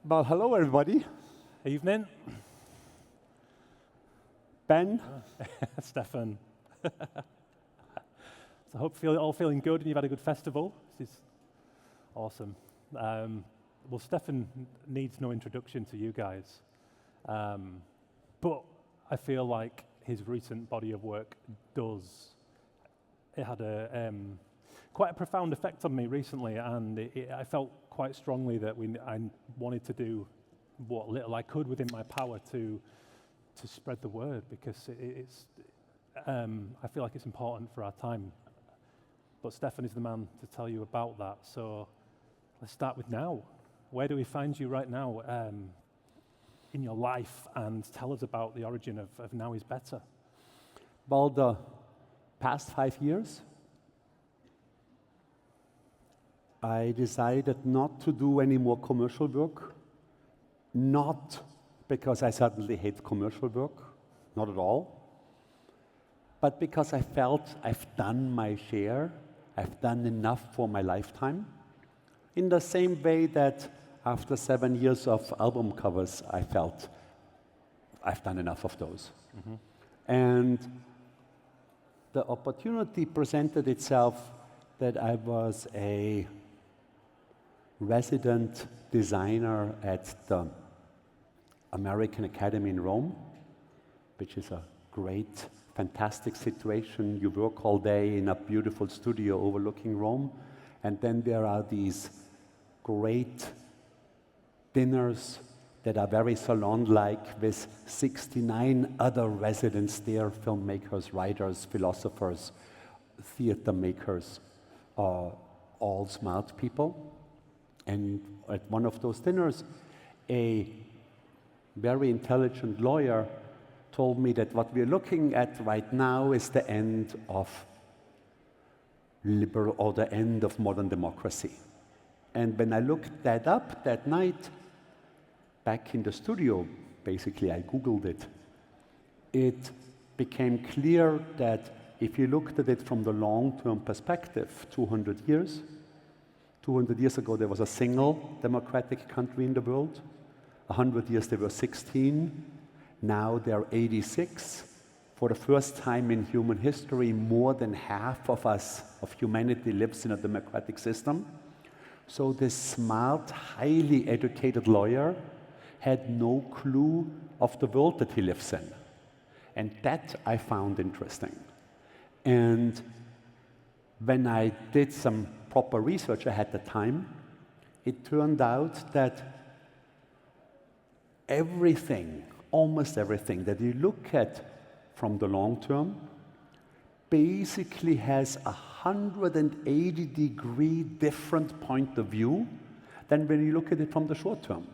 Well, hello, everybody. Evening. Ben. Stefan. So I hope you're all feeling good and you've had a good festival. This is awesome. Well, Stefan needs no introduction to you guys. But I feel like his recent body of work does. It had quite a profound effect on me recently, and I felt quite strongly that I wanted to do what little I could within my power to spread the word, because I feel like it's important for our time. But Stefan is the man to tell you about that. So let's start with now. Where do we find you right now in your life, and tell us about the origin of Now is Better. Well, the past 5 years, I decided not to do any more commercial work, not because I suddenly hate commercial work, not at all, but because I felt I've done my share, I've done enough for my lifetime, in the same way that after 7 years of album covers, I felt I've done enough of those. Mm-hmm. And the opportunity presented itself that I was a resident designer at the American Academy in Rome, which is a great, fantastic situation. You work all day in a beautiful studio overlooking Rome, and then there are these great dinners that are very salon-like with 69 other residents there, filmmakers, writers, philosophers, theater makers, all smart people. And at one of those dinners, a very intelligent lawyer told me that what we're looking at right now is the end of liberal, or the end of modern democracy. And when I looked that up that night, back in the studio, basically I Googled it, it became clear that if you looked at it from the long-term perspective, 200 years ago there was a single democratic country in the world, 100 years there were 16, now there are 86. For the first time in human history, more than half of us, of humanity, lives in a democratic system. So this smart, highly educated lawyer had no clue of the world that he lives in. And that I found interesting. And when I did some proper research, I had the time, it turned out that everything, almost everything that you look at from the long term basically has a 180-degree different point of view than when you look at it from the short term.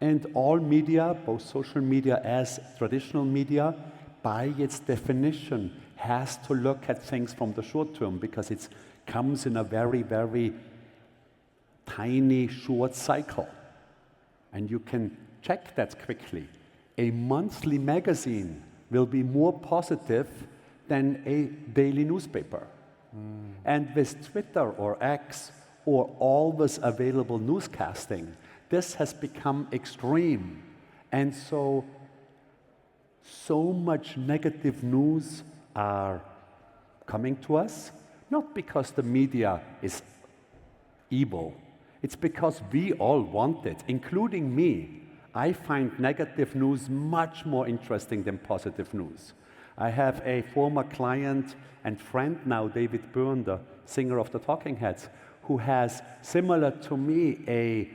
And all media, both social media as traditional media, by its definition, has to look at things from the short term because it comes in a very, very tiny, short cycle. And you can check that quickly. A monthly magazine will be more positive than a daily newspaper. And with Twitter or X or always available newscasting, this has become extreme. And so much negative news are coming to us, not because the media is evil. It's because we all want it, including me. I find negative news much more interesting than positive news. I have a former client and friend now, David Byrne, the singer of the Talking Heads, who has, similar to me, a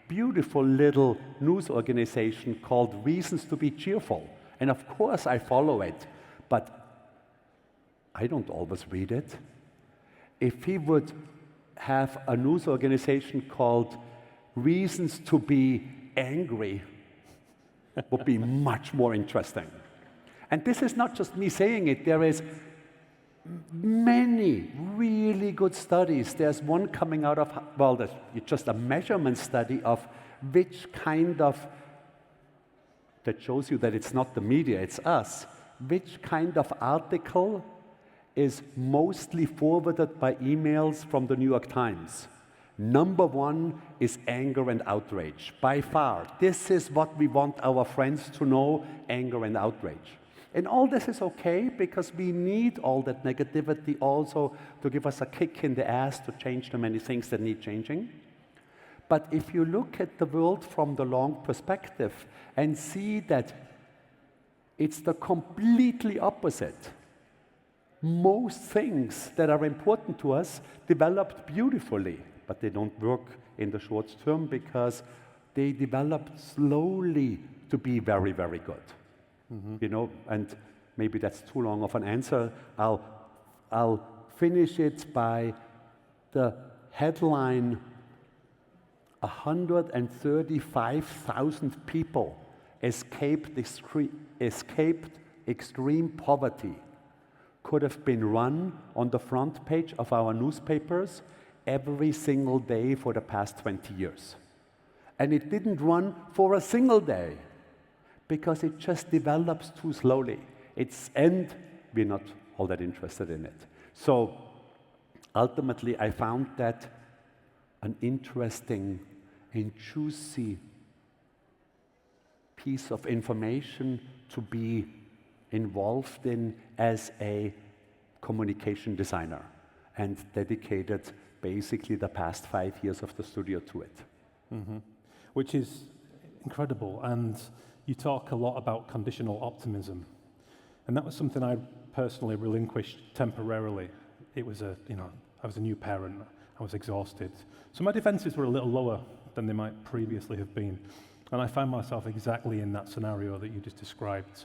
beautiful little news organization called Reasons to be Cheerful. And of course I follow it, but I don't always read it. If he would have a news organization called Reasons to be Angry, would be much more interesting. And this is not just me saying it, there is many really good studies. There's one coming out of, well, there's just a measurement study of which kind of, that shows you that it's not the media, it's us, which kind of article is mostly forwarded by emails from the New York Times. Number one is anger and outrage, by far. This is what we want our friends to know, anger and outrage. And all this is okay because we need all that negativity also to give us a kick in the ass to change the many things that need changing. But if you look at the world from the long perspective and see that it's the completely opposite. Most things that are important to us developed beautifully, but they don't work in the short term because they develop slowly to be very, very good. You know, and maybe that's too long of an answer. I'll finish it by the headline: 135,000 people escaped extreme poverty. Could have been run on the front page of our newspapers every single day for the past 20 years. And it didn't run for a single day because it just develops too slowly. And we're not all that interested in it. So ultimately, I found that an interesting and juicy piece of information to be involved in as a communication designer, and dedicated basically the past 5 years of the studio to it. Which is incredible, and you talk a lot about conditional optimism, and that was something I personally relinquished temporarily. It was I was a new parent, I was exhausted, so my defenses were a little lower than they might previously have been, and I found myself exactly in that scenario that you just described.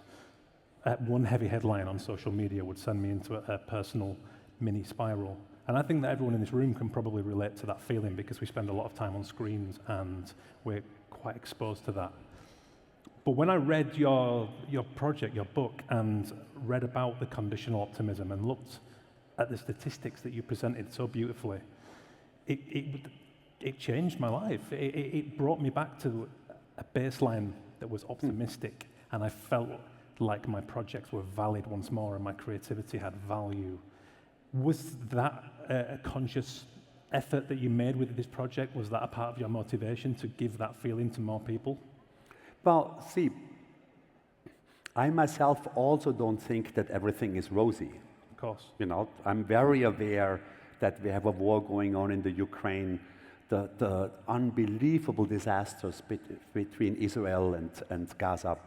One heavy headline on social media would send me into a personal mini spiral. And I think that everyone in this room can probably relate to that feeling because we spend a lot of time on screens and we're quite exposed to that. But when I read your project, your book, and read about the conditional optimism and looked at the statistics that you presented so beautifully, it changed my life. It brought me back to a baseline that was optimistic, and I felt like my projects were valid once more and my creativity had value. Was that a conscious effort that you made with this project? Was that a part of your motivation to give that feeling to more people? Well, see, I myself also don't think that everything is rosy. Of course. You know, I'm very aware that we have a war going on in the Ukraine, the unbelievable disasters between Israel and Gaza.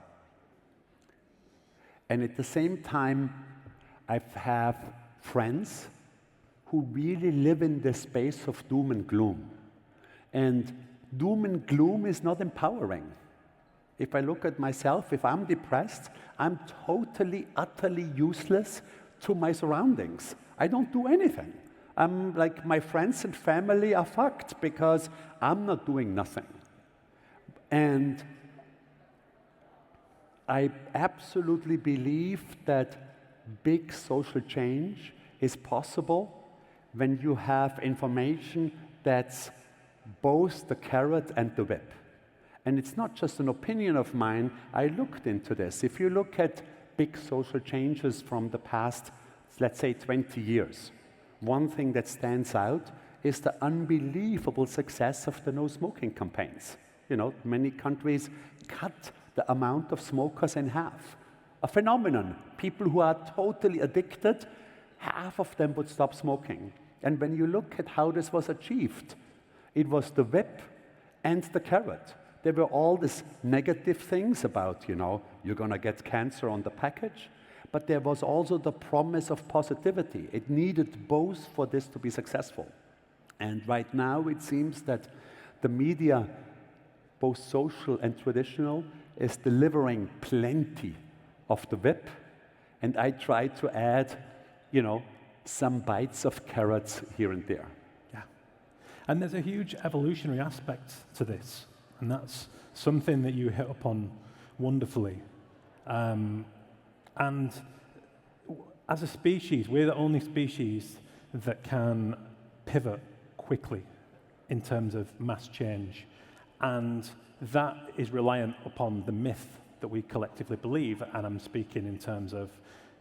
And at the same time, I have friends who really live in the space of doom and gloom. And doom and gloom is not empowering. If I look at myself, if I'm depressed, I'm totally, utterly useless to my surroundings. I don't do anything. I'm like, my friends and family are fucked because I'm not doing nothing. And I absolutely believe that big social change is possible when you have information that's both the carrot and the whip. And it's not just an opinion of mine, I looked into this. If you look at big social changes from the past, let's say 20 years, one thing that stands out is the unbelievable success of the no smoking campaigns. You know, many countries cut the amount of smokers in half. A phenomenon. People who are totally addicted, half of them would stop smoking. And when you look at how this was achieved, it was the whip and the carrot. There were all these negative things about, you're going to get cancer on the package, but there was also the promise of positivity. It needed both for this to be successful. And right now it seems that the media, both social and traditional, is delivering plenty of the whip, and I try to add, some bites of carrots here and there. Yeah, and there's a huge evolutionary aspect to this, and that's something that you hit upon wonderfully. And as a species, we're the only species that can pivot quickly in terms of mass change, and that is reliant upon the myth that we collectively believe, and I'm speaking in terms of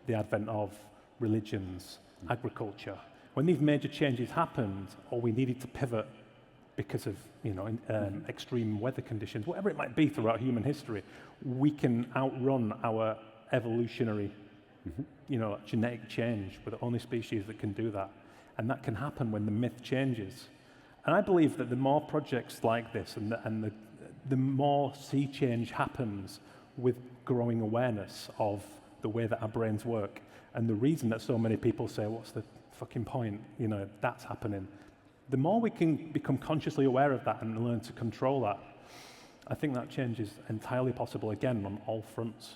the advent of religions agriculture. When these major changes happened, or we needed to pivot because of extreme weather conditions, whatever it might be throughout human history, we can outrun our evolutionary genetic change. We're the only species that can do that. And that can happen when the myth changes. And I believe that the more projects like this and the more sea change happens with growing awareness of the way that our brains work, and the reason that so many people say, what's the fucking point? That's happening. The more we can become consciously aware of that and learn to control that, I think that change is entirely possible, again, on all fronts.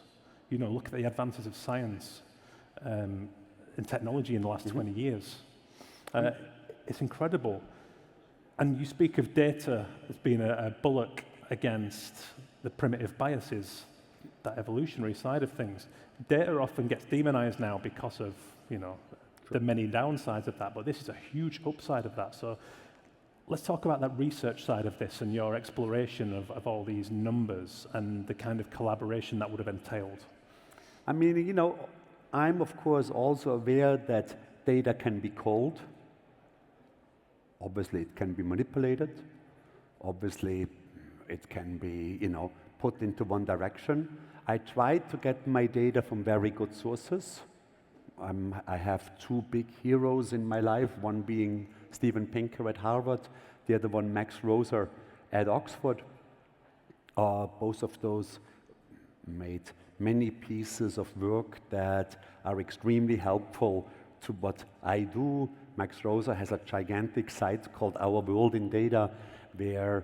Look at the advances of science and technology in the last 20 years. It's incredible. And you speak of data as being a bulwark against the primitive biases, that evolutionary side of things. Data often gets demonized now because of, the many downsides of that, but this is a huge upside of that. So let's talk about that research side of this and your exploration of all these numbers and the kind of collaboration that would have entailed. I mean, I'm of course also aware that data can be cold. Obviously, it can be manipulated. Obviously, it can be, put into one direction. I try to get my data from very good sources. I have two big heroes in my life, one being Steven Pinker at Harvard, the other one Max Roser at Oxford. Both of those made many pieces of work that are extremely helpful to what I do. Max Roser has a gigantic site called Our World in Data, where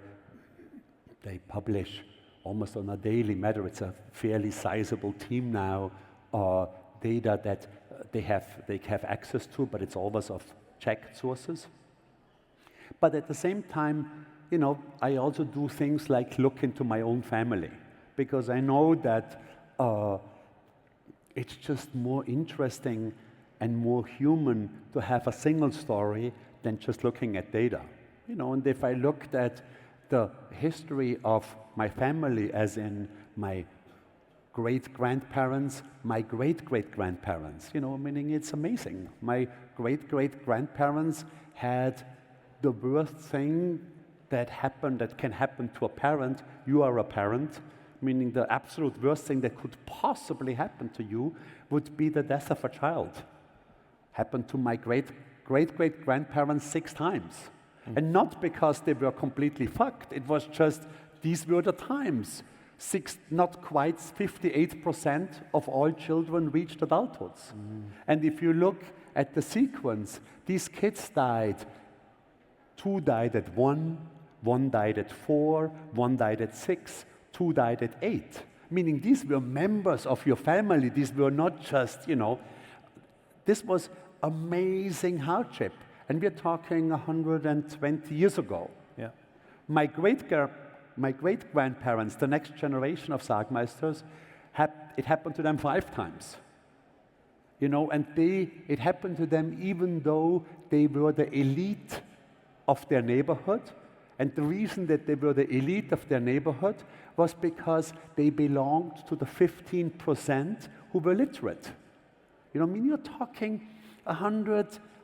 they publish almost on a daily matter. It's a fairly sizable team now, data that they have access to, but it's always of checked sources. But at the same time, I also do things like look into my own family, because I know that it's just more interesting and more human to have a single story than just looking at data. And if I looked at the history of my family, as in my great-grandparents, my great-great-grandparents, meaning it's amazing. My great-great-grandparents had the worst thing that can happen to a parent. You are a parent, meaning the absolute worst thing that could possibly happen to you would be the death of a child. Happened to my great-great-grandparents 6 times. And not because they were completely fucked, it was just, these were the times. Not quite 58% of all children reached adulthood. And if you look at the sequence, these kids died. 2 died at 1, 1 died at 4, 1 died at 6, 2 died at 8. Meaning these were members of your family. These were not just, this was amazing hardship. And we're talking 120 years ago. Yeah. My great-grandparents, the next generation of Sagmeisters, it happened to them 5 times. And it happened to them even though they were the elite of their neighborhood. And the reason that they were the elite of their neighborhood was because they belonged to the 15% who were literate. You're talking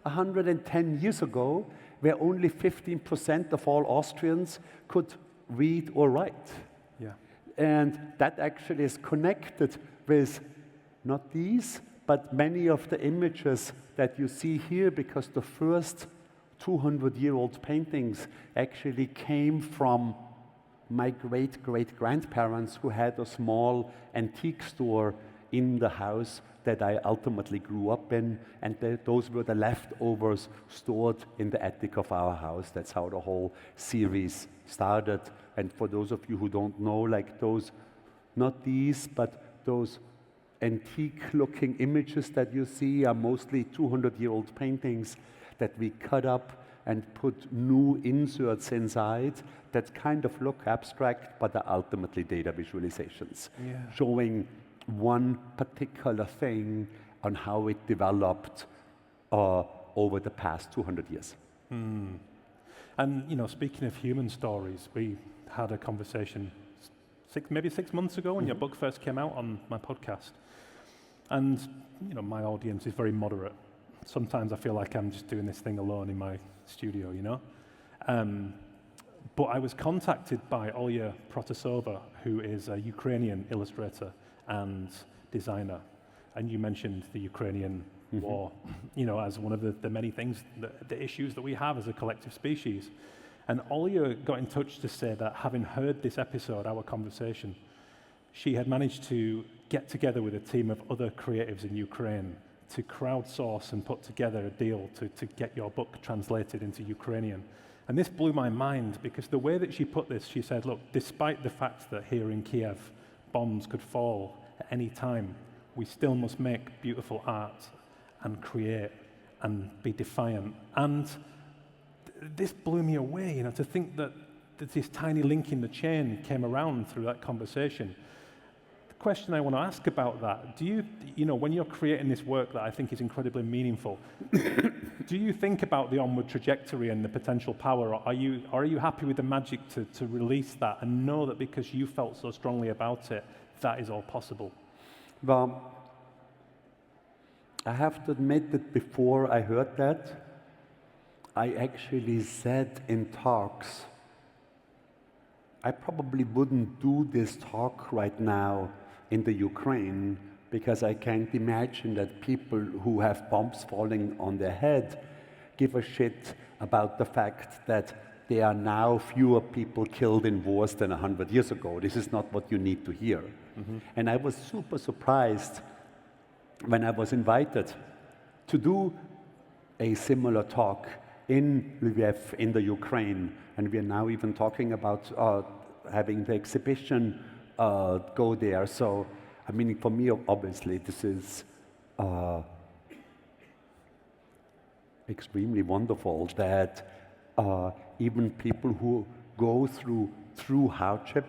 110 years ago, where only 15% of all Austrians could read or write. Yeah. And that actually is connected with not these, but many of the images that you see here, because the first 200-year-old paintings actually came from my great-great-grandparents, who had a small antique store in the house that I ultimately grew up in, and those were the leftovers stored in the attic of our house. That's how the whole series started. And for those of you who don't know, like those, not these, but those antique-looking images that you see are mostly 200-year-old paintings that we cut up and put new inserts inside that kind of look abstract, but are ultimately data visualizations, showing one particular thing on how it developed over the past 200 years. And speaking of human stories, we had a conversation maybe 6 months ago when your book first came out on my podcast. And my audience is very moderate. sometimes I feel like I'm just doing this thing alone in my studio, you know? But I was contacted by Olya Protasova, who is a Ukrainian illustrator and designer. And you mentioned the Ukrainian war, you know, as one of the many things, the issues that we have as a collective species. And Olya got in touch to say that having heard this episode, our conversation, she had managed to get together with a team of other creatives in Ukraine to crowdsource and put together a deal to get your book translated into Ukrainian. And this blew my mind because the way that she put this, she said, look, despite the fact that here in Kiev, bombs could fall at any time, we still must make beautiful art and create and be defiant. And this blew me away, you know, to think that this tiny link in the chain came around through that conversation. The question I want to ask about that, do you know, when you're creating this work that I think is incredibly meaningful, do you think about the onward trajectory and the potential power, or are you happy with the magic to release that and know that because you felt so strongly about it, that is all possible? Well, I have to admit that before I heard that, I actually said in talks, I probably wouldn't do this talk right now in the Ukraine because I can't imagine that people who have bombs falling on their head give a shit about the fact that there are now fewer people killed in wars than 100 years ago. This is not what you need to hear. And I was super surprised when I was invited to do a similar talk in Lviv, in the Ukraine, and we are now even talking about having the exhibition go there. So, I mean, for me, obviously, this is extremely wonderful that even people who go through hardship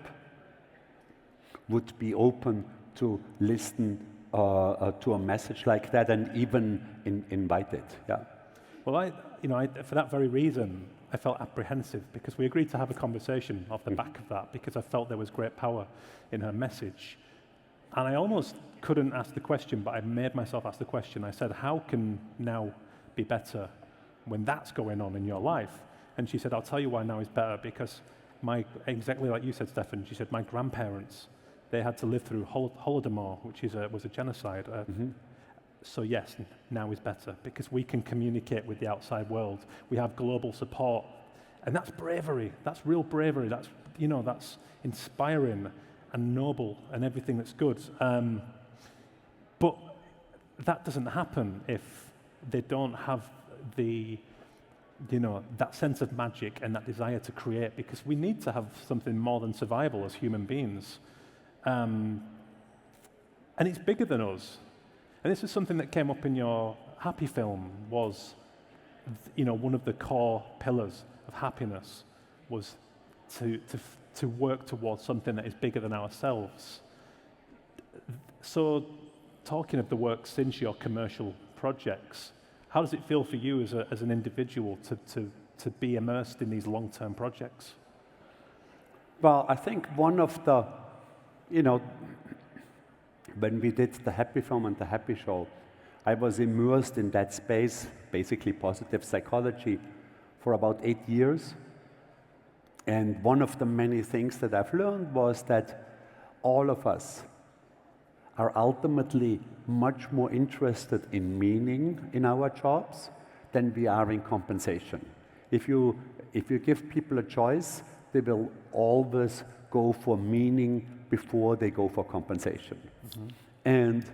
would be open to listen to a message like that and even invite it. Yeah. Well, for that very reason, I felt apprehensive because we agreed to have a conversation off the back of that because I felt there was great power in her message. And I almost couldn't ask the question, but I made myself ask the question. I said, how can now be better when that's going on in your life? And she said, I'll tell you why now is better, because exactly like you said, Stefan, she said, my grandparents, they had to live through Holodomor, which was a genocide. So yes, now is better, because we can communicate with the outside world. We have global support, and that's bravery. That's real bravery. That's inspiring and noble and everything that's good. But that doesn't happen if they don't have that sense of magic and that desire to create, because we need to have something more than survival as human beings. And it's bigger than us. And this is something that came up in your Happy film, was, one of the core pillars of happiness was to work towards something that is bigger than ourselves. So, talking of the work since your commercial projects, how does it feel for you as an individual to be immersed in these long-term projects? Well, I think one of the, when we did the Happy film and the Happy show, I was immersed in that space, basically positive psychology, for about 8 years. And one of the many things that I've learned was that all of us are ultimately much more interested in meaning in our jobs than we are in compensation. If you give people a choice, they will always go for meaning before they go for compensation. And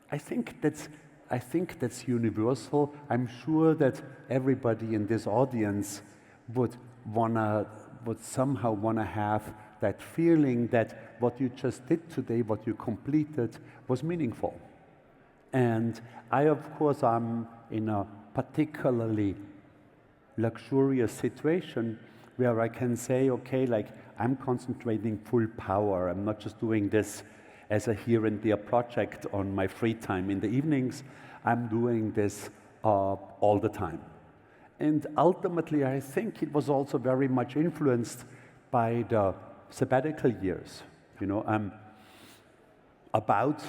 I think that's universal. I'm sure that everybody in this audience would somehow wanna have that feeling that what you just did today, what you completed, was meaningful. And I, of course, am in a particularly luxurious situation where I can say, okay, like, I'm concentrating full power. I'm not just doing this as a here and there project on my free time in the evenings. I'm doing this all the time. And ultimately, I think it was also very much influenced by the sabbatical years. I'm about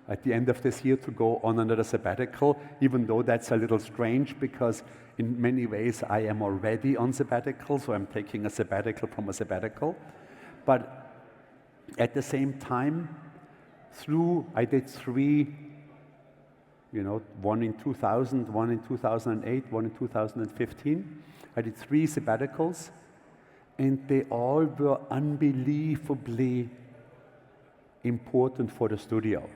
at the end of this year to go on another sabbatical, even though that's a little strange because in many ways I am already on sabbatical, so I'm taking a sabbatical from a sabbatical. But at the same time, I did 3, one in 2000, one in 2008, one in 2015. I did 3 sabbaticals, and they all were unbelievably important for the studio.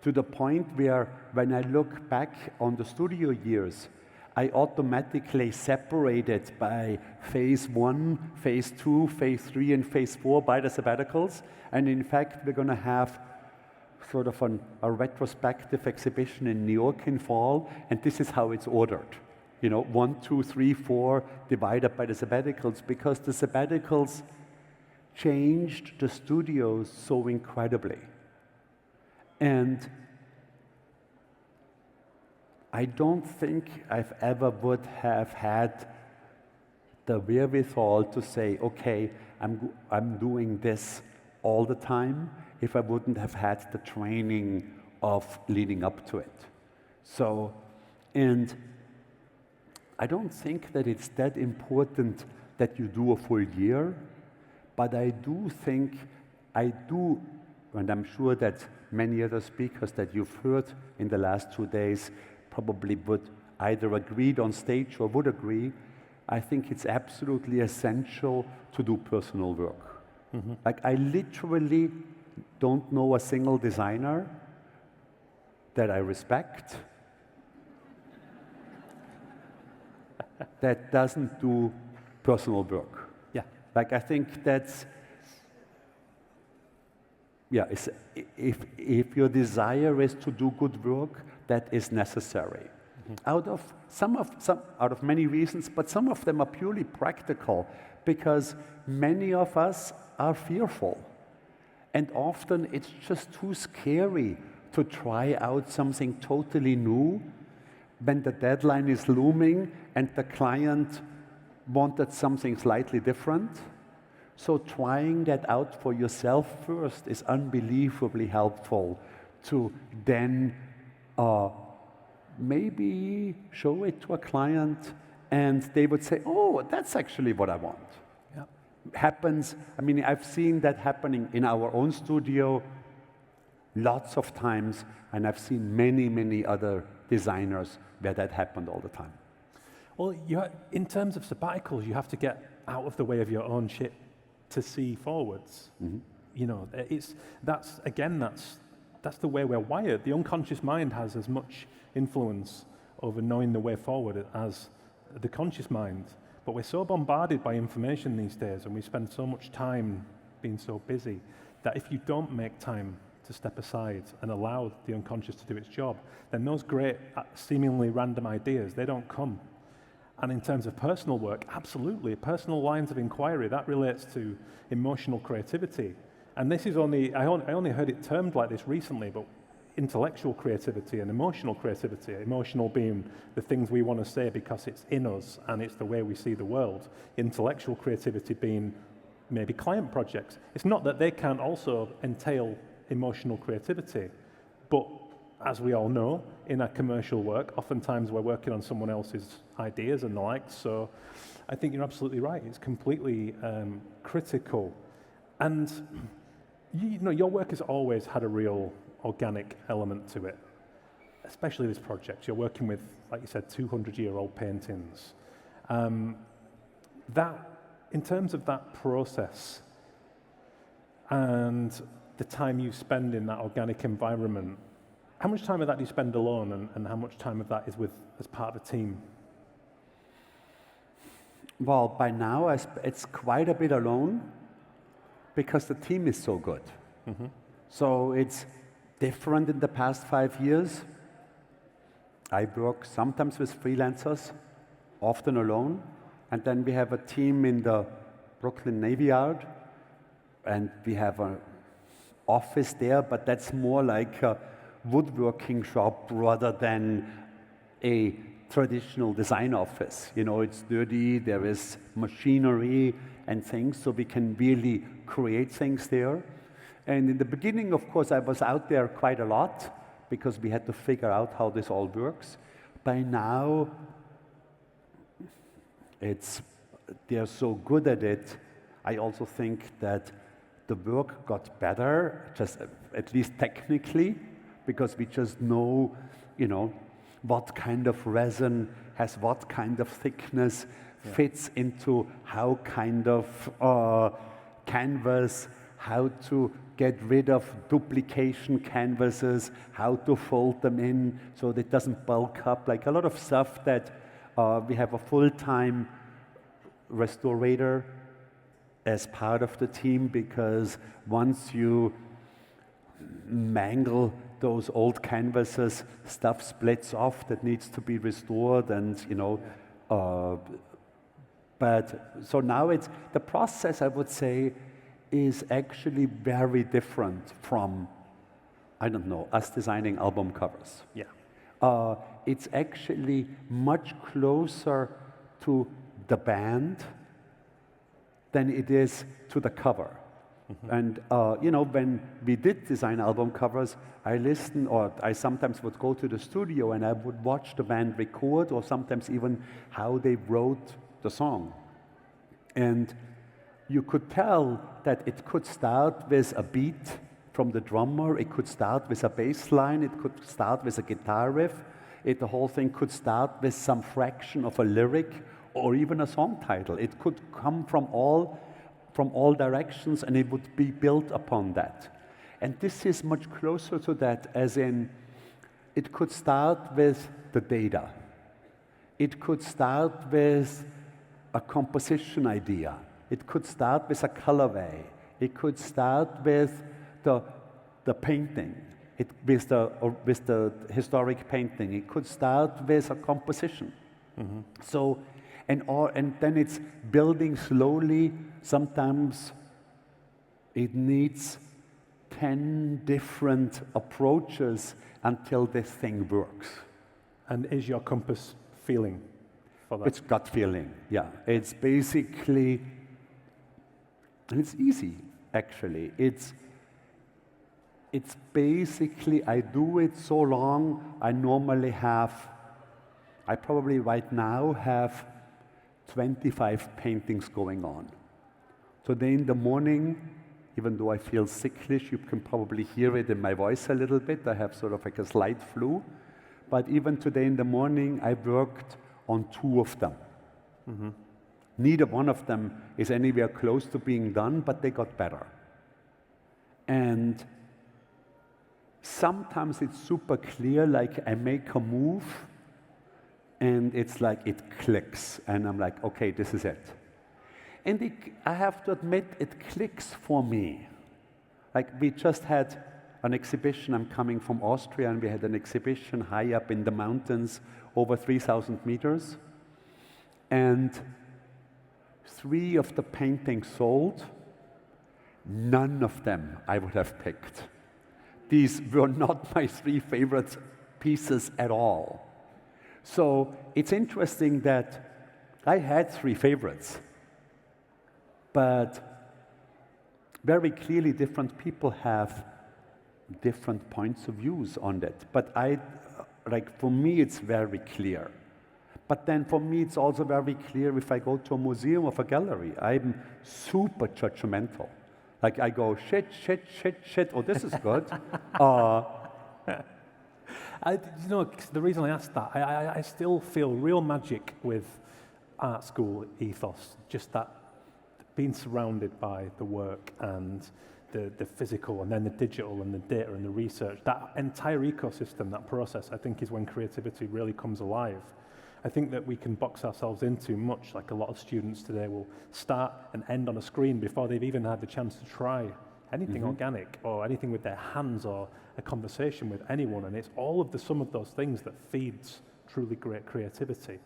To the point where when I look back on the studio years, I automatically separated by phase 1, phase 2, phase 3, and phase 4 by the sabbaticals. And in fact, we're going to have sort of a retrospective exhibition in New York in fall, and this is how it's ordered. 1, 2, 3, 4 divided by the sabbaticals, because the sabbaticals changed the studios so incredibly. And I don't think I've ever would have had the wherewithal to say, okay, I'm doing this all the time, if I wouldn't have had the training of leading up to it. So, and I don't think that it's that important that you do a full year, but I do think and I'm sure that many other speakers that you've heard in the last 2 days probably would either agreed on stage or would agree, I think it's absolutely essential to do personal work. Mm-hmm. Like, I literally don't know a single designer that I respect that doesn't do personal work. Yeah. Like, I think that's, if your desire is to do good work, that is necessary. Mm-hmm. Out of many reasons, but some of them are purely practical, because many of us are fearful. And often it's just too scary to try out something totally new when the deadline is looming and the client wanted something slightly different. So trying that out for yourself first is unbelievably helpful to then maybe show it to a client and they would say, oh, that's actually what I want. Yeah. Happens, I've seen that happening in our own studio lots of times, and I've seen many, many other designers where that happened all the time. Well, in terms of sabbaticals, you have to get out of the way of your own shit to see forwards. Mm-hmm. That's the way we're wired. The unconscious mind has as much influence over knowing the way forward as the conscious mind. But we're so bombarded by information these days, and we spend so much time being so busy, that if you don't make time to step aside and allow the unconscious to do its job, then those great, seemingly random ideas, they don't come. And in terms of personal work, absolutely, personal lines of inquiry, that relates to emotional creativity. And this is I only heard it termed like this recently, but intellectual creativity and emotional creativity, emotional being the things we want to say because it's in us and it's the way we see the world, intellectual creativity being maybe client projects. It's not that they can't also entail emotional creativity, but as we all know, in our commercial work, oftentimes we're working on someone else's ideas and the like, so I think you're absolutely right. It's completely critical. And your work has always had a real organic element to it, especially this project. You're working with, like you said, 200-year-old paintings. That, in terms of that process and the time you spend in that organic environment, how much time of that do you spend alone, and how much time of that is as part of a team? Well, by now it's quite a bit alone because the team is so good. Mm-hmm. So it's different in the past 5 years. I work sometimes with freelancers, often alone, and then we have a team in the Brooklyn Navy Yard, and we have an office there, but that's more like a woodworking shop rather than a traditional design office. It's dirty, there is machinery and things, so we can really create things there. And in the beginning, of course, I was out there quite a lot, because we had to figure out how this all works. By now, they're so good at it. I also think that the work got better, just at least technically, because we just know, what kind of resin has what kind of thickness, fits into how kind of canvas, how to get rid of duplication canvases, how to fold them in so that it doesn't bulk up, like a lot of stuff that we have a full-time restorator as part of the team, because once you mangle those old canvases, stuff splits off that needs to be restored, and but so now the process, I would say, is actually very different from, I don't know, us designing album covers. Yeah. It's actually much closer to the band than it is to the cover. And when we did design album covers, I sometimes would go to the studio and I would watch the band record, or sometimes even how they wrote the song. And you could tell that it could start with a beat from the drummer, it could start with a bass line, it could start with a guitar riff, the whole thing could start with some fraction of a lyric or even a song title. It could come from all directions, and it would be built upon that. And this is much closer to that, as in, it could start with the data. It could start with a composition idea. It could start with a colorway. It could start with the painting, with the historic painting. It could start with a composition. So, and then it's building slowly. Sometimes it needs 10 different approaches until this thing works. And is your compass feeling for that? It's gut feeling, yeah. It's basically, and it's easy, actually. It's basically, I do it so long, I probably right now have 25 paintings going on. Today in the morning, even though I feel sicklish, you can probably hear it in my voice a little bit. I have sort of like a slight flu. But even today in the morning, I worked on 2 of them. Neither one of them is anywhere close to being done, but they got better. And sometimes it's super clear, like I make a move, and it's like it clicks, and I'm like, okay, this is it. And I have to admit, it clicks for me. Like, we just had an exhibition. I'm coming from Austria, and we had an exhibition high up in the mountains, over 3,000 meters. And 3 of the paintings sold. None of them I would have picked. These were not my 3 favorite pieces at all. So it's interesting that I had 3 favorites, but very clearly different people have different points of views on that. But for me, it's very clear. But then for me, it's also very clear if I go to a museum or a gallery, I'm super judgmental. Like I go, shit, oh, this is good. The reason I asked that, I still feel real magic with art school ethos, just that being surrounded by the work and the physical and then the digital and the data and the research, that entire ecosystem, that process, I think is when creativity really comes alive. I think that we can box ourselves into much like a lot of students today will start and end on a screen before they've even had the chance to try anything organic or anything with their hands or a conversation with anyone. And it's all of the sum of those things that feeds truly great creativity.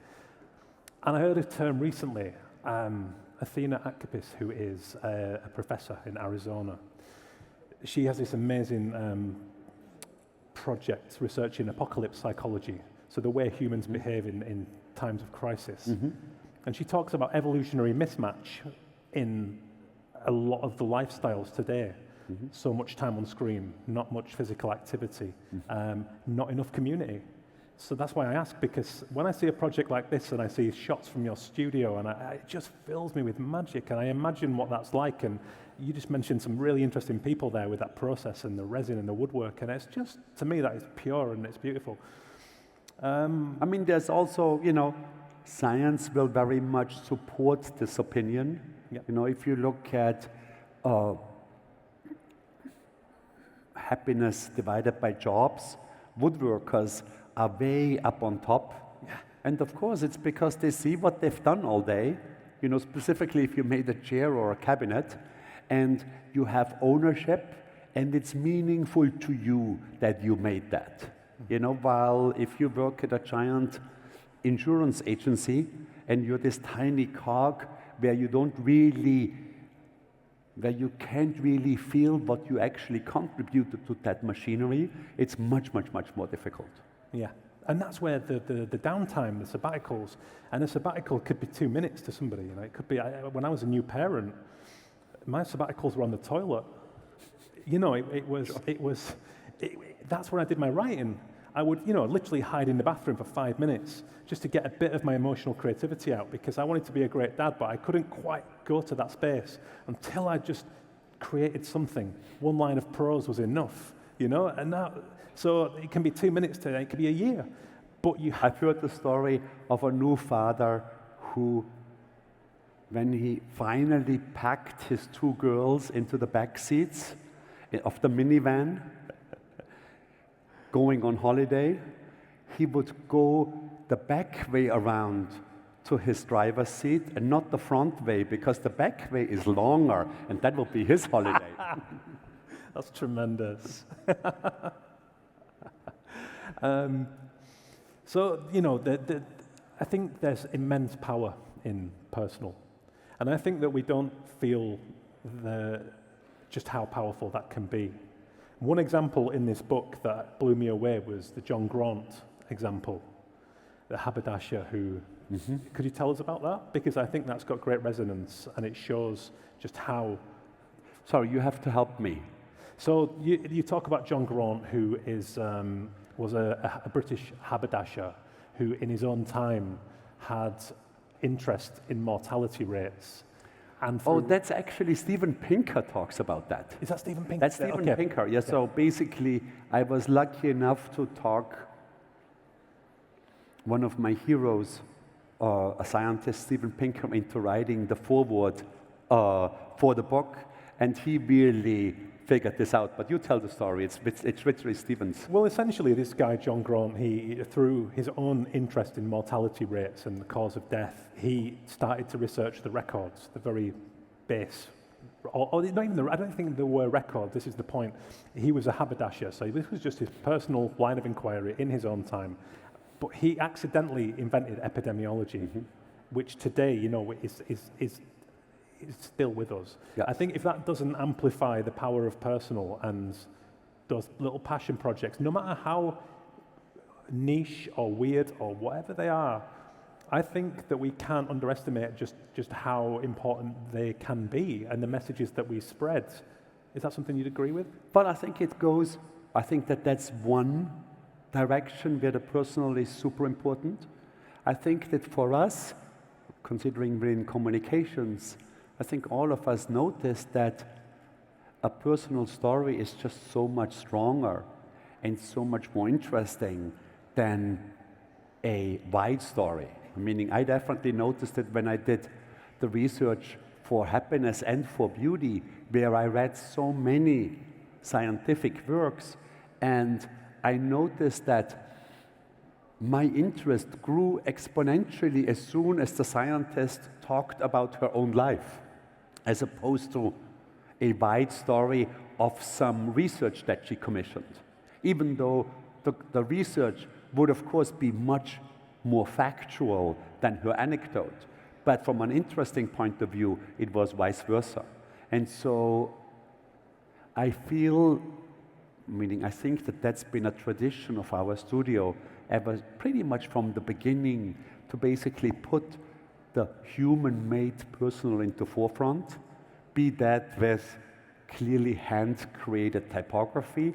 And I heard a term recently, Athena Akapis, who is a professor in Arizona. She has this amazing project researching apocalypse psychology, so the way humans behave in times of crisis. And she talks about evolutionary mismatch in a lot of the lifestyles today. So much time on screen, not much physical activity, not enough community. So that's why I ask, because when I see a project like this and I see shots from your studio, and it just fills me with magic, and I imagine what that's like. And you just mentioned some really interesting people there with that process and the resin and the woodwork, and it's just, to me, that is pure and it's beautiful. I mean, there's also, science will very much support this opinion. Yep. If you look at happiness divided by jobs, woodworkers are way up on top. Yeah. And of course, it's because they see what they've done all day. Specifically if you made a chair or a cabinet, and you have ownership, and it's meaningful to you that you made that. While if you work at a giant insurance agency, and you're this tiny cog where you can't really feel what you actually contributed to that machinery, it's much, much, much more difficult. Yeah, and that's where the downtime, the sabbaticals, and a sabbatical could be 2 minutes to somebody. It could be, when I was a new parent, my sabbaticals were on the toilet. That's where I did my writing. I would, literally hide in the bathroom for 5 minutes just to get a bit of my emotional creativity out, because I wanted to be a great dad, but I couldn't quite go to that space until I just created something. One line of prose was enough, and now, so it can be 2 minutes to, it could be a year, but I've heard the story of a new father who, when he finally packed his 2 girls into the back seats of the minivan, going on holiday, he would go the back way around to his driver's seat and not the front way, because the back way is longer, and that will be his holiday. That's tremendous. So, I think there's immense power in personal. And I think that we don't feel just how powerful that can be. One example in this book that blew me away was the John Grant example, the haberdasher who... Could you tell us about that? Because I think that's got great resonance, and it shows just how... Sorry, you have to help me. So you talk about John Grant, who was a British haberdasher who in his own time had interest in mortality rates. And that's actually Steven Pinker talks about that. Is that Steven Pinker? That's Steven Pinker, yeah. So basically, I was lucky enough to talk one of my heroes, a scientist, Steven Pinker, into writing the foreword for the book, and he really figured this out. But you tell the story. It's literally Steven's. Well, essentially, this guy, John Grant, he, through his own interest in mortality rates and the cause of death, he started to research the records, the very base. Or not even I don't think there were records, this is the point. He was a haberdasher, so this was just his personal line of inquiry in his own time. But he accidentally invented epidemiology, which today, is still with us. Yes. I think if that doesn't amplify the power of personal and those little passion projects, no matter how niche or weird or whatever they are, I think that we can't underestimate just how important they can be and the messages that we spread. Is that something you'd agree with? Well, I think that's one direction where the personal is super important. I think that for us, considering we're in communications, I think all of us notice that a personal story is just so much stronger and so much more interesting than a wide story. Meaning, I definitely noticed it when I did the research for happiness and for beauty, where I read so many scientific works, and I noticed that my interest grew exponentially as soon as the scientist talked about her own life, as opposed to a wide story of some research that she commissioned. Even though the research would, of course, be much more factual than her anecdote. But from an interesting point of view, it was vice versa. And so I think that that's been a tradition of our studio ever pretty much from the beginning, to basically put the human-made personal into forefront, be that with clearly hand-created typography,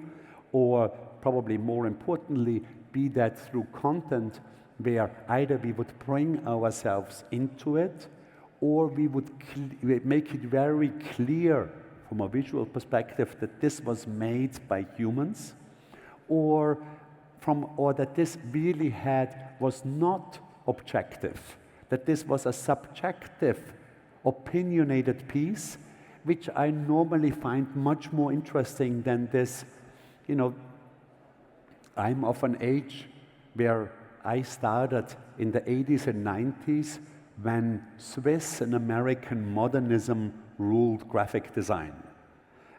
or probably more importantly, be that through content where either we would bring ourselves into it, or we would make it very clear from a visual perspective that this was made by humans, or that this really was not objective, that this was a subjective, opinionated piece, which I normally find much more interesting than this. I'm of an age where I started in the 80s and 90s when Swiss and American modernism ruled graphic design.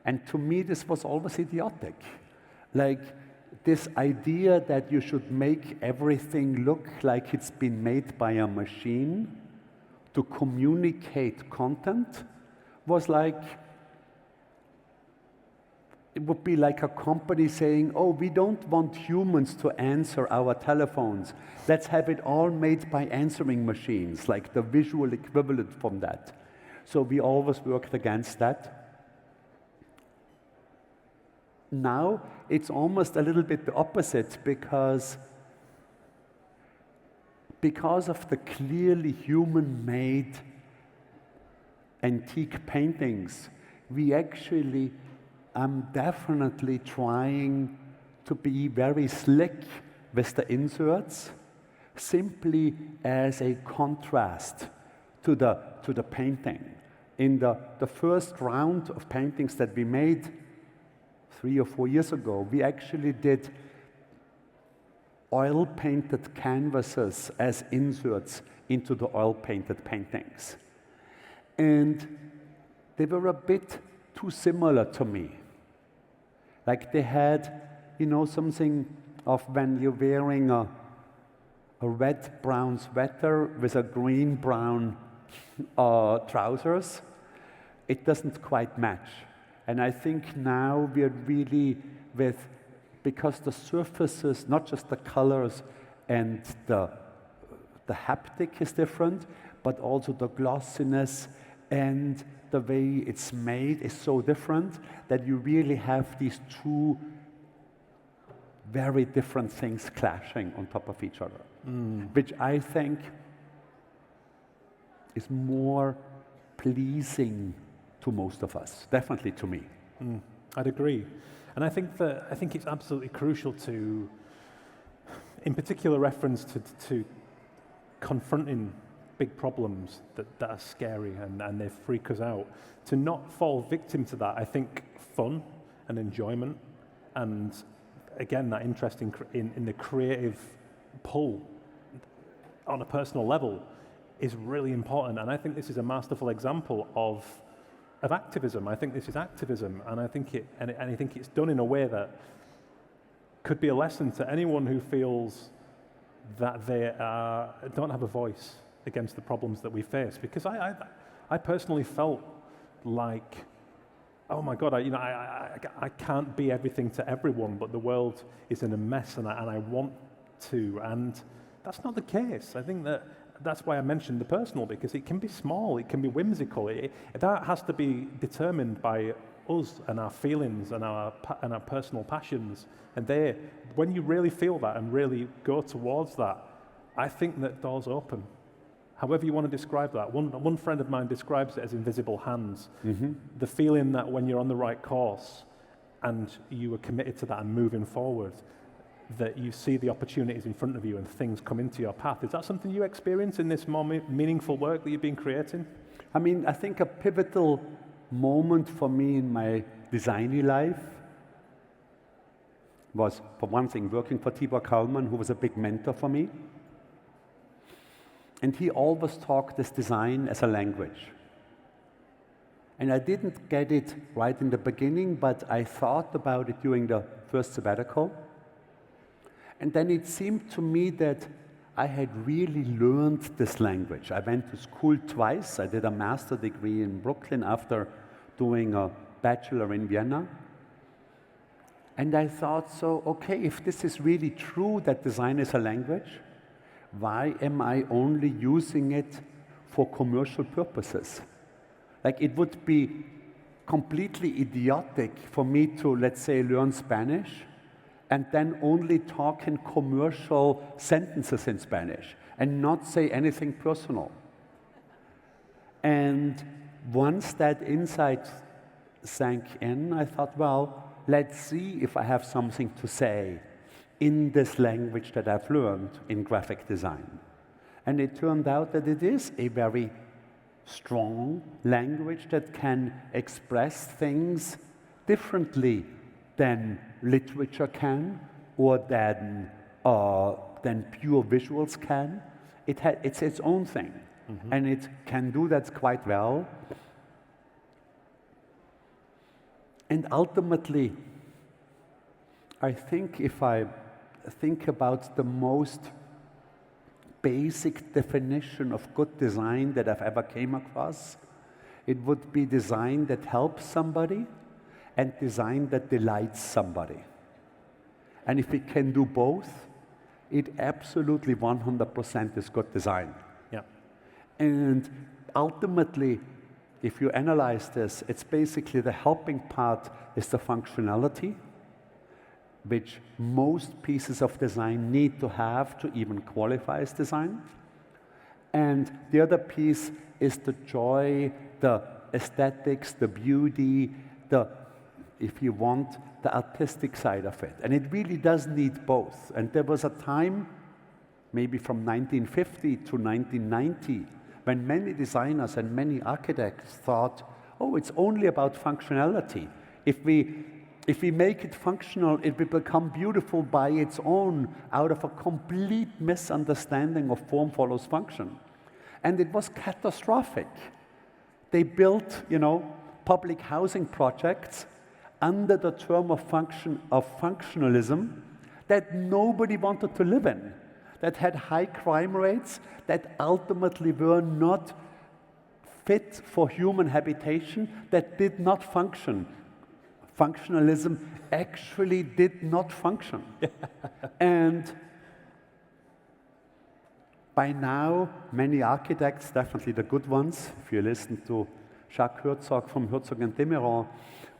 And to me, this was always idiotic. Like this idea that you should make everything look like it's been made by a machine to communicate content was like, it would be like a company saying, oh, we don't want humans to answer our telephones. Let's have it all made by answering machines, like the visual equivalent from that. So we always worked against that. Now, it's almost a little bit the opposite because of the clearly human-made antique paintings, we actually definitely trying to be very slick with the inserts, simply as a contrast to the painting. In the first round of paintings that we made 3 or 4 years ago, we actually did oil-painted canvases as inserts into the oil-painted paintings. And they were a bit too similar to me. Like they had, something of when you're wearing a red-brown sweater with a green-brown trousers. It doesn't quite match. And I think now we're really because the surfaces, not just the colors and the haptic is different, but also the glossiness and the way it's made is so different that you really have these two very different things clashing on top of each other, which I think is more pleasing to most of us, definitely to me. I'd agree. And I think it's absolutely crucial to, in particular reference to confronting big problems that are scary and they freak us out, to not fall victim to that. I think fun and enjoyment and, again, that interest in the creative pull on a personal level is really important. And I think this is a masterful example of activism. I think this is activism, and I think it's done in a way that could be a lesson to anyone who feels that they don't have a voice against the problems that we face. Because I personally felt like, oh my God, I can't be everything to everyone, but the world is in a mess, and I want to, and that's not the case. I think that's why I mentioned the personal, because it can be small, it can be whimsical. That has to be determined by us and our feelings and our personal passions. And when you really feel that and really go towards that, I think that doors open. However you want to describe that. One friend of mine describes it as invisible hands. Mm-hmm. The feeling that when you're on the right course and you are committed to that and moving forward, that you see the opportunities in front of you and things come into your path. Is that something you experience in this more meaningful work that you've been creating? I mean, I think a pivotal moment for me in my designy life was, for one thing, working for Tibor Kalman, who was a big mentor for me. And he always talked this design as a language. And I didn't get it right in the beginning, but I thought about it during the first sabbatical. And then it seemed to me that I had really learned this language. I went to school twice. I did a master's degree in Brooklyn after doing a bachelor in Vienna. And I thought, so, okay, if this is really true that design is a language, why am I only using it for commercial purposes? Like, it would be completely idiotic for me to, let's say, learn Spanish and then only talk in commercial sentences in Spanish and not say anything personal. And once that insight sank in, I thought, well, let's see if I have something to say in this language that I've learned in graphic design. And it turned out that it is a very strong language that can express things differently than literature can or than pure visuals can. It's its own thing, and it can do that quite well. And ultimately, I think if I think about the most basic definition of good design that I've ever came across, it would be design that helps somebody and design that delights somebody. And if it can do both, it absolutely 100% is good design. Yeah. And ultimately, if you analyze this, it's basically the helping part is the functionality, which most pieces of design need to have to even qualify as design. And the other piece is the joy, the aesthetics, the beauty, if you want, the artistic side of it. And it really does need both. And there was a time, maybe from 1950 to 1990, when many designers and many architects thought, oh, it's only about functionality. If we make it functional, it will become beautiful by its own, out of a complete misunderstanding of form follows function. And it was catastrophic. They built, public housing projects under the term of functionalism that nobody wanted to live in, that had high crime rates, that ultimately were not fit for human habitation, that did not function. Functionalism actually did not function. And by now, many architects, definitely the good ones, if you listen to Jacques Herzog from Herzog and de Meuron,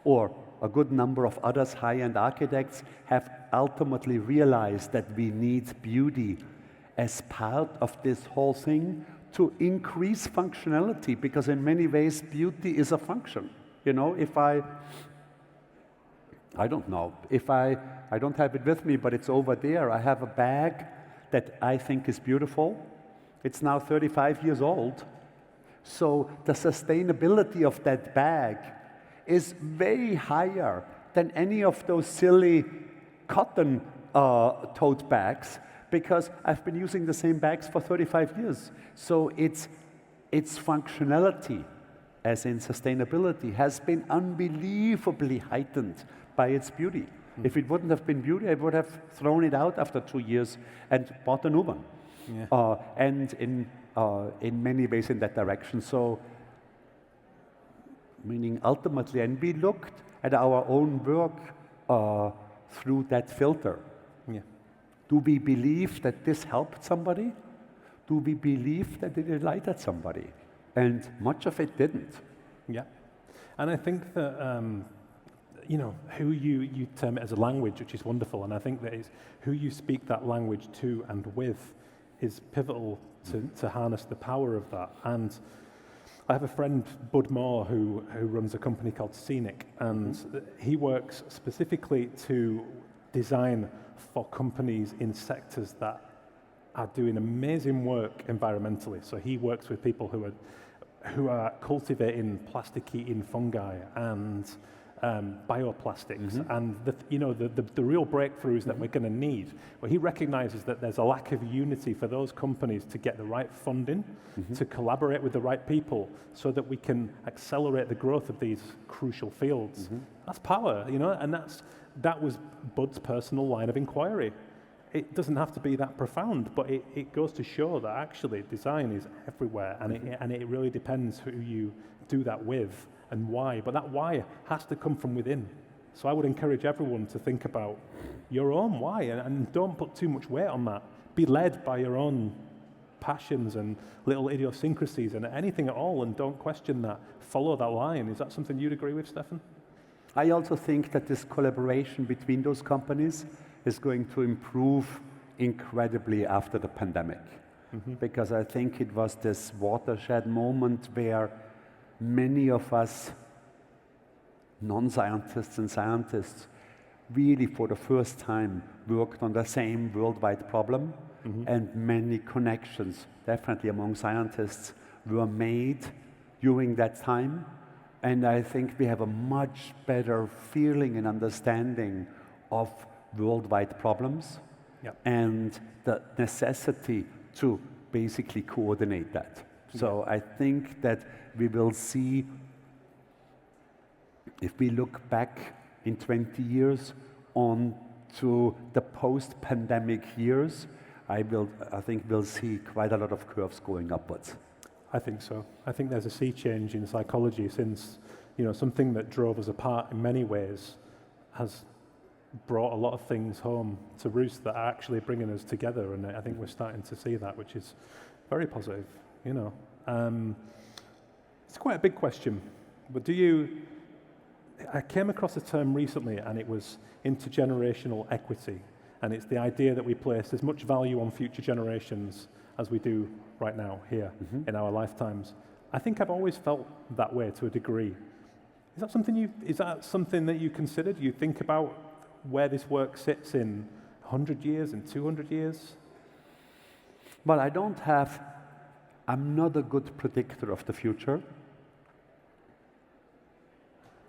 or a good number of others, high-end architects, have ultimately realized that we need beauty as part of this whole thing to increase functionality, because in many ways, beauty is a function. If I don't know, I don't have it with me, but it's over there. I have a bag that I think is beautiful. It's now 35 years old. So the sustainability of that bag is way higher than any of those silly cotton tote bags, because I've been using the same bags for 35 years. So its functionality, as in sustainability, has been unbelievably heightened by its beauty. If it wouldn't have been beauty, I would have thrown it out after 2 years and bought a new one. Yeah. And in many ways in that direction. So, meaning ultimately, and we looked at our own work through that filter. Yeah. Do we believe that this helped somebody? Do we believe that it delighted somebody? And much of it didn't. Yeah. And I think that who you term it as a language, which is wonderful, and I think that is who you speak that language to and with is pivotal to harness the power of that. And I have a friend, Bud Moore, who runs a company called Scenic, and he works specifically to design for companies in sectors that are doing amazing work environmentally. So he works with people who are cultivating plastic-eating fungi and bioplastics, and the real breakthroughs that we're going to need. Well, he recognizes that there's a lack of unity for those companies to get the right funding, to collaborate with the right people, so that we can accelerate the growth of these crucial fields. That's power, and that was Bud's personal line of inquiry. It doesn't have to be that profound, but it goes to show that actually design is everywhere, and it really depends who you do that with and why. But that why has to come from within. So I would encourage everyone to think about your own why, and don't put too much weight on that. Be led by your own passions and little idiosyncrasies and anything at all, and don't question that. Follow that line. Is that something you'd agree with, Stefan? I also think that this collaboration between those companies is going to improve incredibly after the pandemic. Because I think it was this watershed moment where many of us non-scientists and scientists really for the first time worked on the same worldwide problem, and many connections, definitely among scientists, were made during that time. And I think we have a much better feeling and understanding of worldwide problems and the necessity to basically coordinate that. So I think that we will see, if we look back in 20 years on to the post-pandemic years, I think we'll see quite a lot of curves going upwards. I think so. I think there's a sea change in psychology since, something that drove us apart in many ways has brought a lot of things home to roost that are actually bringing us together, and I think we're starting to see that, which is very positive. It's quite a big question, but I came across a term recently, and it was intergenerational equity, and it's the idea that we place as much value on future generations as we do right now here in our lifetimes. I think I've always felt that way to a degree. Is that something that you consider? Do you think about where this work sits in 100 years, in 200 years? Well, I'm not a good predictor of the future.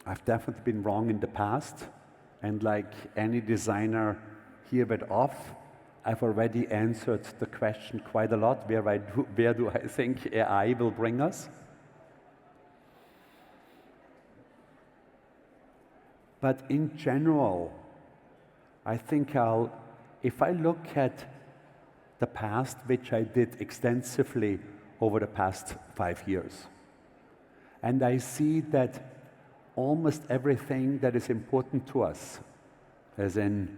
I've definitely been wrong in the past, and like any designer here at OFFF, I've already answered the question quite a lot, where do I think AI will bring us? But in general, I think if I look at the past, which I did extensively over the past 5 years, and I see that almost everything that is important to us, as in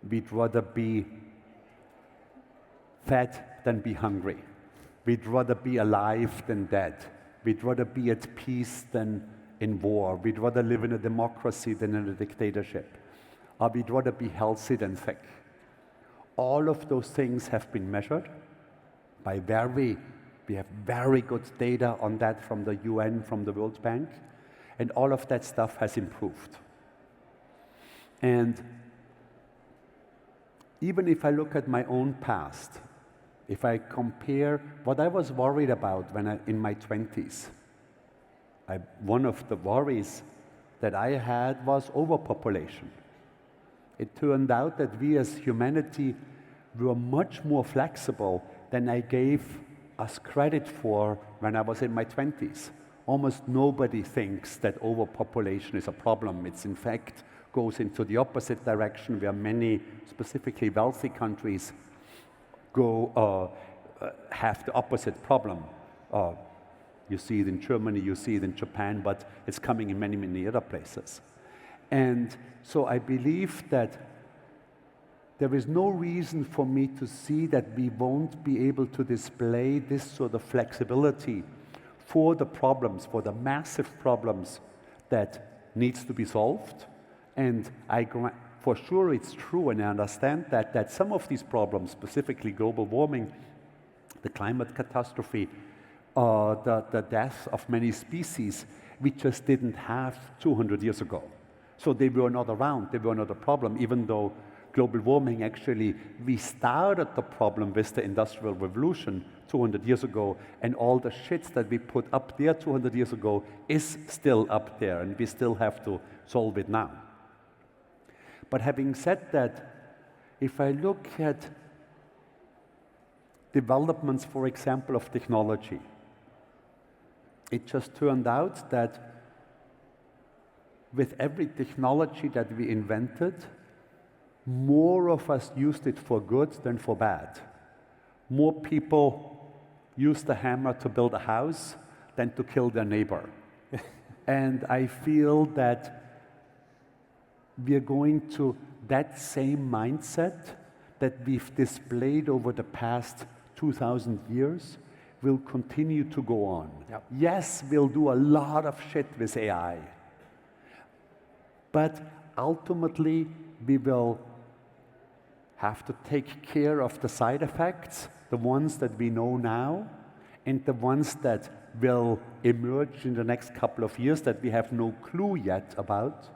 we'd rather be fed than be hungry, we'd rather be alive than dead, we'd rather be at peace than in war, we'd rather live in a democracy than in a dictatorship, or we'd rather be healthy than sick. All of those things have been measured by we have very good data on that from the UN, from the World Bank, and all of that stuff has improved. And even if I look at my own past, if I compare what I was worried about in my 20s, one of the worries that I had was overpopulation. It turned out that we as humanity were much more flexible than I gave us credit for when I was in my 20s. Almost nobody thinks that overpopulation is a problem. It's in fact goes into the opposite direction, where many, specifically wealthy countries, have the opposite problem. You see it in Germany, you see it in Japan, but it's coming in many, many other places. And so I believe that there is no reason for me to see that we won't be able to display this sort of flexibility for the problems, for the massive problems that needs to be solved. And for sure it's true, and I understand that some of these problems, specifically global warming, the climate catastrophe, the death of many species, we just didn't have 200 years ago. So they were not around, they were not a problem, even though global warming, actually, we started the problem with the Industrial Revolution 200 years ago, and all the shit that we put up there 200 years ago is still up there, and we still have to solve it now. But having said that, if I look at developments, for example, of technology, it just turned out that with every technology that we invented, more of us used it for good than for bad. More people used the hammer to build a house than to kill their neighbor. And I feel that we are going to that same mindset that we've displayed over the past 2,000 years will continue to go on. Yep. Yes, we'll do a lot of shit with AI, but ultimately we will have to take care of the side effects, the ones that we know now, and the ones that will emerge in the next couple of years that we have no clue yet about,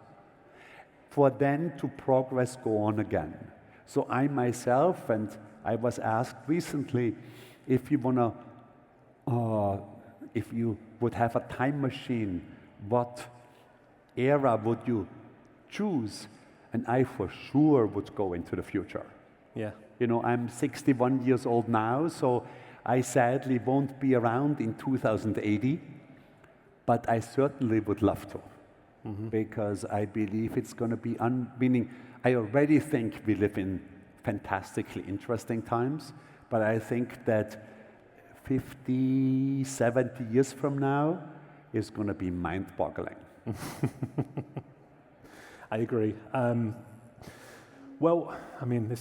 for then to progress go on again. So I myself, and I was asked recently, if you would have a time machine, what era would you choose? And I for sure would go into the future. Yeah. You know, I'm 61 years old now, so I sadly won't be around in 2080, but I certainly would love to, because I believe it's going to be meaning, I already think we live in fantastically interesting times, but I think that 50, 70 years from now is going to be mind-boggling. I agree. Well, I mean,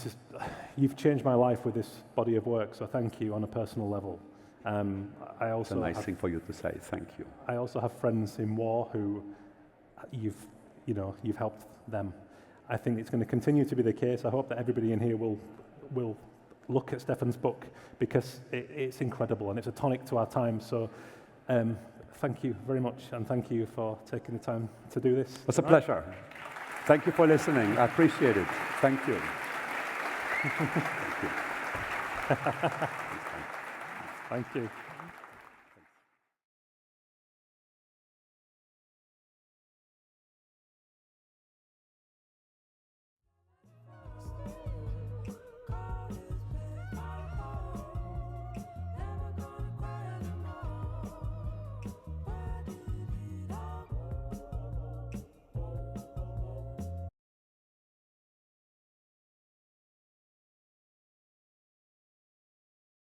you've changed my life with this body of work, so thank you on a personal level. I also It's a nice thing for you to say, thank you. I also have friends in war who you've helped them. I think it's going to continue to be the case. I hope that everybody in here will look at Stefan's book, because it's incredible and it's a tonic to our time. So thank you very much, and thank you for taking the time to do this. It's a pleasure. Thank you for listening. I appreciate it. Thank you. Thank you. Thank you.